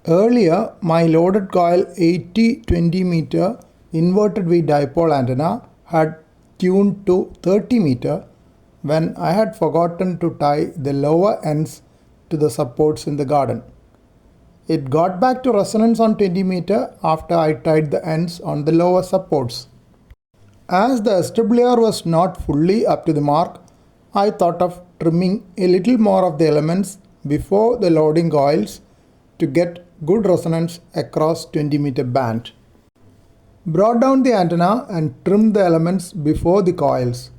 Earlier, my loaded coil 80-20 meter inverted V dipole antenna had tuned to 30 meter when I had forgotten to tie the lower ends to the supports in the garden. It got back to resonance on 20 meter after I tied the ends on the lower supports. As the SWR was not fully up to the mark, I thought of trimming a little more of the elements before the loading coils to get good resonance across 20 meter band. Brought down the antenna and trimmed the elements before the coils.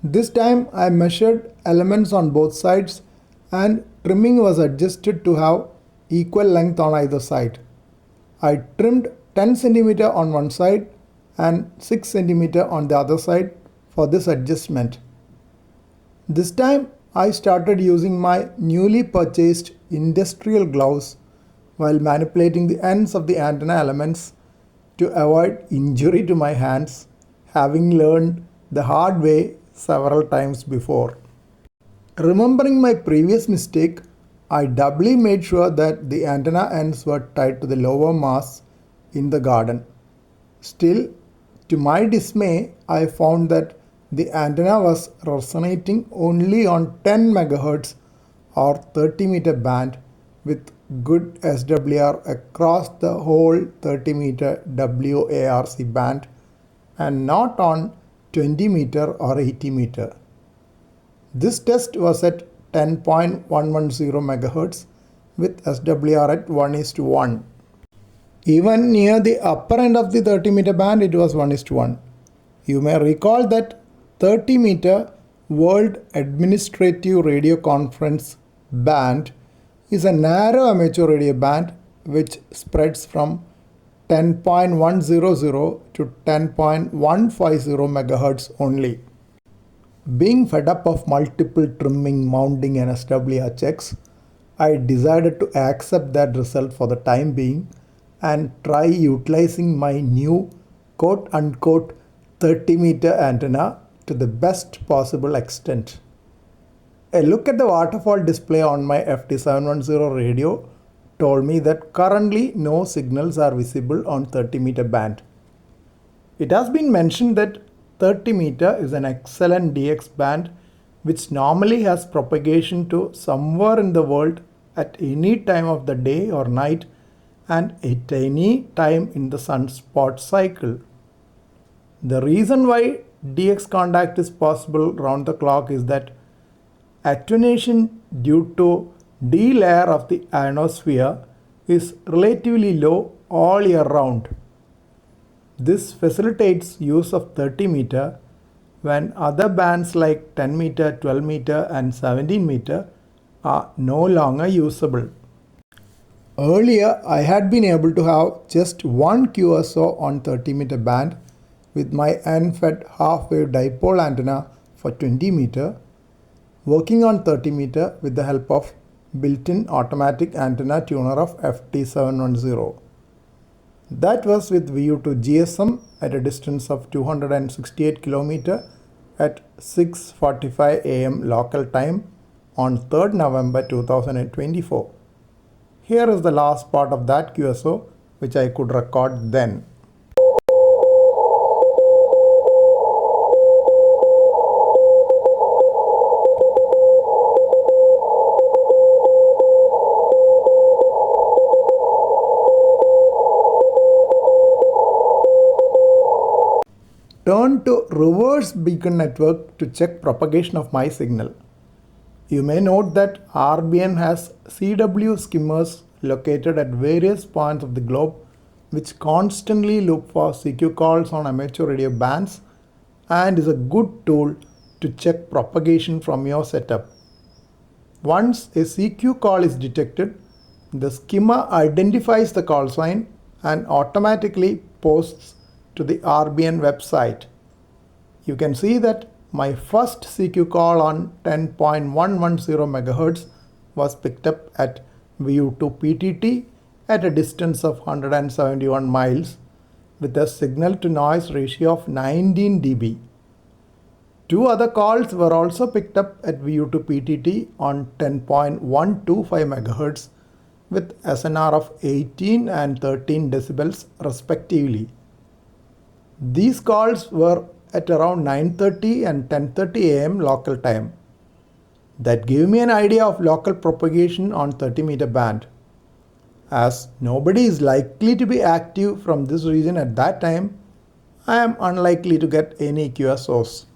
This time I measured elements on both sides and trimming was adjusted to have equal length on either side. I trimmed 10 cm on one side and 6 cm on the other side for this adjustment. This time I started using my newly purchased industrial gloves while manipulating the ends of the antenna elements to avoid injury to my hands, having learned the hard way several times before. Remembering my previous mistake, I doubly made sure that the antenna ends were tied to the lower masts in the garden. Still, to my dismay, I found that the antenna was resonating only on 10 MHz or 30 meter band with good SWR across the whole 30 meter WARC band and not on 20 meter or 80 meter. This test was at 10.110 MHz with SWR at 1:1. Even near the upper end of the 30 meter band it was 1:1. You may recall that 30 meter World Administrative Radio Conference band is a narrow amateur radio band which spreads from 10.100 to 10.150 MHz only. Being fed up of multiple trimming, mounting and SWR checks, I decided to accept that result for the time being and try utilizing my new quote-unquote 30 meter antenna to the best possible extent. A look at the waterfall display on my FT710 radio told me that currently no signals are visible on 30 meter band. It has been mentioned that 30 meter is an excellent DX band which normally has propagation to somewhere in the world at any time of the day or night and at any time in the sunspot cycle. The reason why DX contact is possible round the clock is that attenuation due to D layer of the ionosphere is relatively low all year round. This facilitates use of 30 meter when other bands like 10 meter, 12 meter and 17 meter are no longer usable. Earlier I had been able to have just one QSO on 30 meter band with my end-fed half-wave dipole antenna for 20 meter, working on 30 meter with the help of built-in automatic antenna tuner of FT710. That was with VU2 GSM at a distance of 268 km at 6:45 am local time on 3rd November 2024. Here is the last part of that QSO which I could record then. Turn to reverse beacon network to check propagation of my signal. You may note that RBN has CW skimmers located at various points of the globe which constantly look for CQ calls on amateur radio bands and is a good tool to check propagation from your setup. Once a CQ call is detected, the skimmer identifies the call sign and automatically posts to the RBN website. You can see that my first CQ call on 10.110 MHz was picked up at VU2 PTT at a distance of 171 miles with a signal to noise ratio of 19 dB. Two other calls were also picked up at VU2 PTT on 10.125 MHz with SNR of 18 and 13 decibels respectively. These calls were at around 9:30 and 10:30 am local time. That gave me an idea of local propagation on 30 meter band. As nobody is likely to be active from this region at that time, I am unlikely to get any QSOs.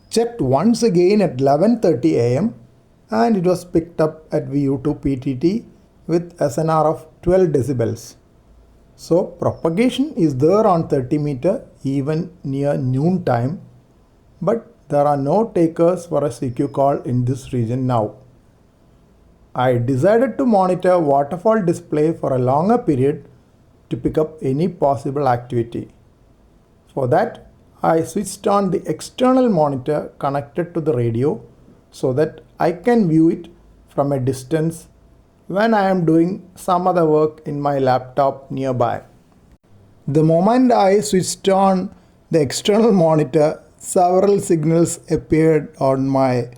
Checked once again at 11:30 am and it was picked up at VU2 PTT with SNR of 12 decibels. So propagation is there on 30 meter even near noon time, but there are no takers for a CQ call in this region now. I decided to monitor waterfall display for a longer period to pick up any possible activity. For that, I switched on the external monitor connected to the radio so that I can view it from a distance when I am doing some other work in my laptop nearby. The moment I switched on the external monitor, several signals appeared on my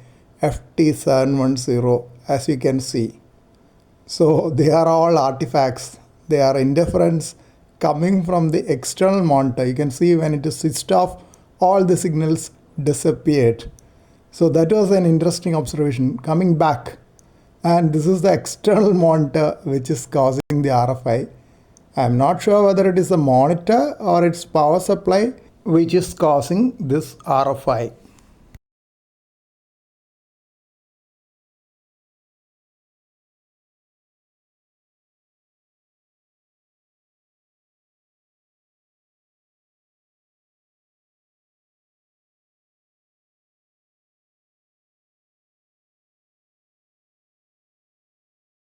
FT710, as you can see. So they are all artifacts. They are interference coming from the external monitor. You can see when it is switched off, all the signals disappeared. So that was an interesting observation. Coming back, and this is the external monitor which is causing the RFI. I am not sure whether it is a monitor or its power supply which is causing this RFI.